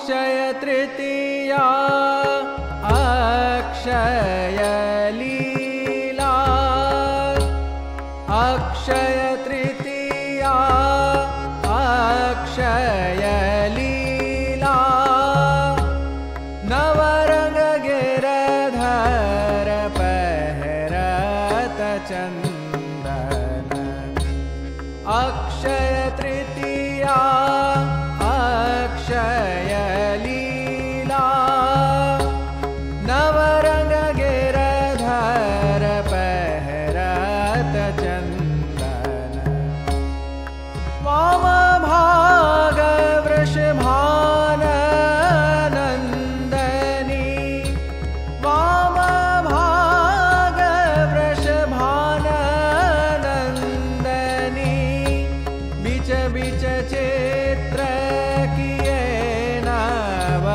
अक्षय तृतीया अक्षय लीला अक्षय तृतीया अक्षय लीला नवरंग गिरधर पहरत चंदन अक्षय तृतीया अक्षय लीला नवरंग गिरधर पहरत चंदन वाम भाग वृषभाननंदनी वाम भाग वृषभाननंदनी बिच बिच चित्र किए नव